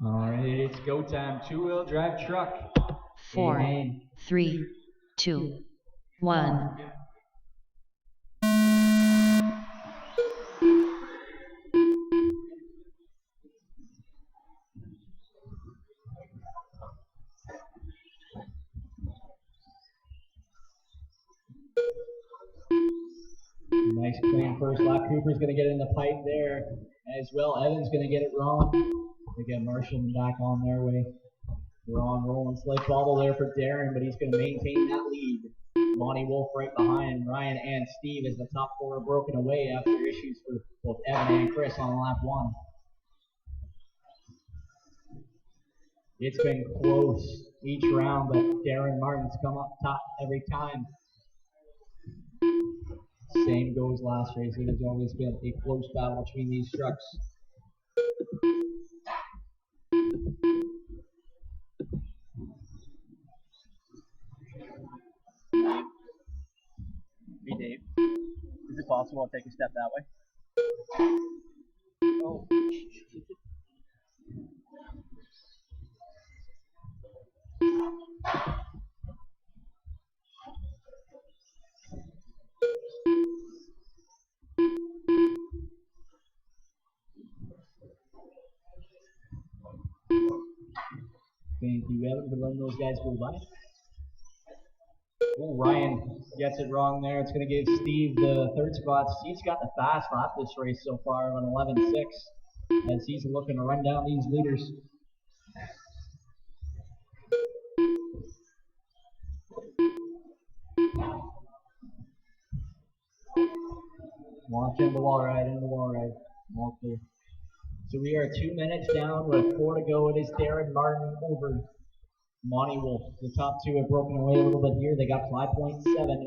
All right, it's go time. Two-wheel drive truck. 4, Amen. 3, 2, 1. Nice clean first lap. Cooper's going to get in the pipe there as well. Evan's going to get it wrong. They get Marshall back on their way. Wrong rolling slick bobble there for Darren, but he's going to maintain that lead. Monty Wolf right behind Ryan and Steve as the top four are broken away after issues for both Evan and Chris on lap one. It's been close each round, but Darren Martin's come up top every time. Same goes last race. It has always been a close battle between these trucks. Hey Dave, is it possible I'll take a step that way? Oh. Thank you, Evan, for letting those guys go by. Oh, Ryan gets it wrong there. It's going to give Steve the third spot. Steve's got the fast lap this race so far of an 11.6 as he's looking to run down these leaders. Watch in the wall ride, all clear. So we are 2 minutes down with 4 to go. It is Darren Martin over Monty Wolf. The top two have broken away a little bit here. They got 5.7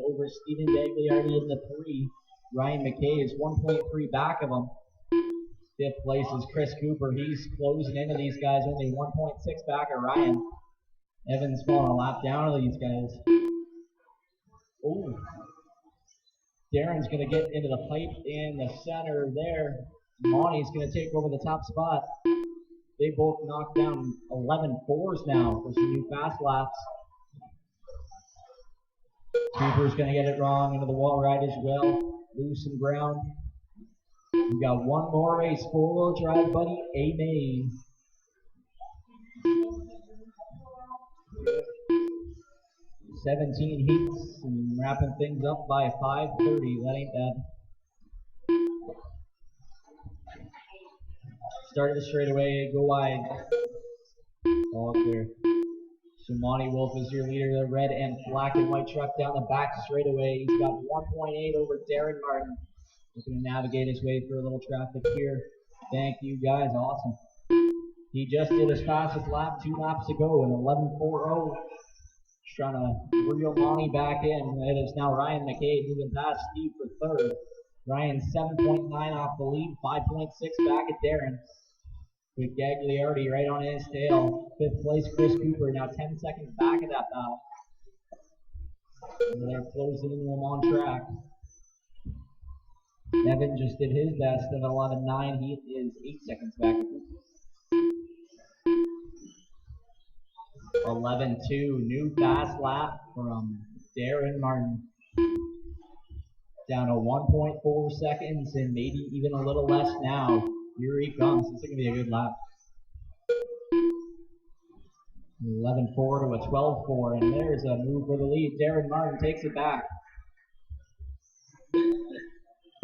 over Stephen Gagliardi in the 3. Ryan McKay is 1.3 back of him. Fifth place is Chris Cooper. He's closing into these guys, only 1.6 back of Ryan. Evan's falling a lap down to these guys. Oh, Darren's going to get into the pipe in the center there. Monty's going to take over the top spot. They both knocked down 11.4s now for some new fast laps. Cooper's going to get it wrong into the wall ride as well. Lose some ground. We got one more race. Four-wheel drive, buddy. Amen. $17 heats and wrapping things up by 5:30. That ain't bad. Start of the straightaway, go wide. All clear. So Monty Wolf is your leader, the red and black and white truck down the back straightaway. He's got 1.8 over Darren Martin. Looking to navigate his way through a little traffic here. Thank you guys, awesome. He just did his fastest lap 2 laps ago, an 11.40. Trying to reel Monty back in. It is now Ryan McKay moving past Steve for third. Ryan 7.9 off the lead, 5.6 back at Darren. With Gagliardi right on his tail. Fifth place, Chris Cooper, now 10 seconds back of that battle. And they're closing into him on track. Evan just did his best at 11.9. He is 8 seconds back. 11.2, new fast lap from Darren Martin. Down to 1.4 seconds and maybe even a little less now. Here he comes. This is going to be a good lap. 11.4 to a 12.4, and there's a move for the lead. Darren Martin takes it back.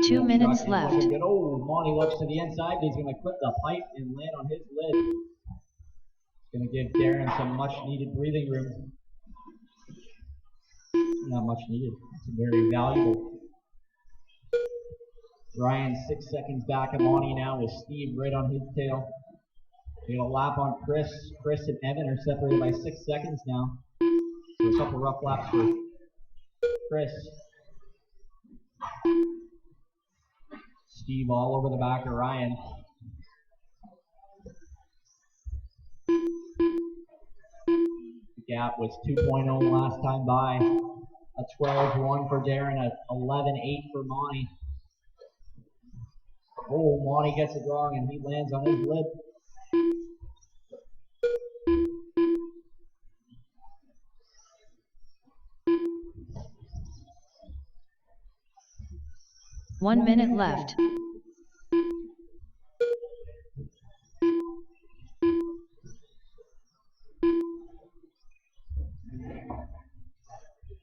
2 minutes left. Oh, Monty looks to the inside. He's going to clip the pipe and land on his lid. Going to give Darren some much needed breathing room. Not much needed. It's very valuable. Ryan 6 seconds back of Monty now with Steve right on his tail. We got a lap on Chris. Chris and Evan are separated by 6 seconds now. So a couple rough laps for Chris. Steve all over the back of Ryan. The gap was 2.0 last time by. A 12.1 for Darren, a 11.8 for Monty. Oh, Monty gets it wrong and he lands on his lip. 1 minute left.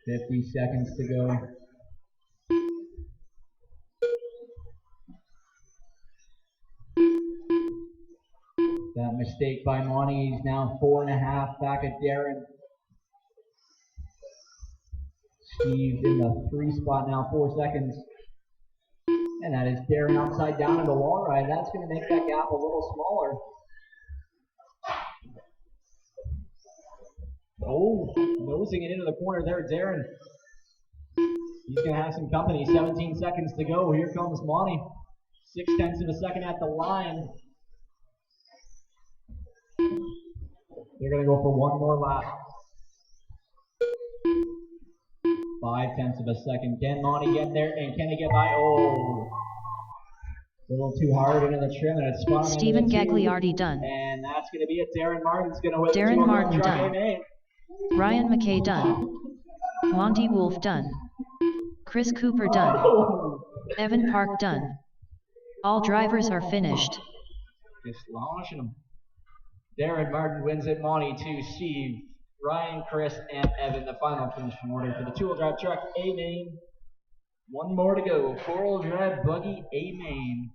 50 seconds to go. That mistake by Monty. He's now 4.5 back at Darren. Steve in the 3 spot now, 4 seconds. And that is Darren upside down in the wall ride. That's going to make that gap a little smaller. Oh, nosing it into the corner there, Darren. He's going to have some company. 17 seconds to go. Here comes Monty. 0.6 of a second at the line. They're going to go for one more lap. 0.5 of a second. Can Monty get there? And can he get by? Oh, a little too hard into the trim, and it's spun. Stephen Gagliardi done. And that's going to be it. Darren Martin's going to win. Darren Martin done. Ryan McKay done. Monty Wolf done. Chris Cooper done. Evan Park done. All drivers are finished. Just launching them. Darren Martin wins it. Monty 2, Steve, Ryan, Chris, and Evan. The final finish from order for the 2-wheel drive truck A main. One more to go. 4-wheel drive buggy A main.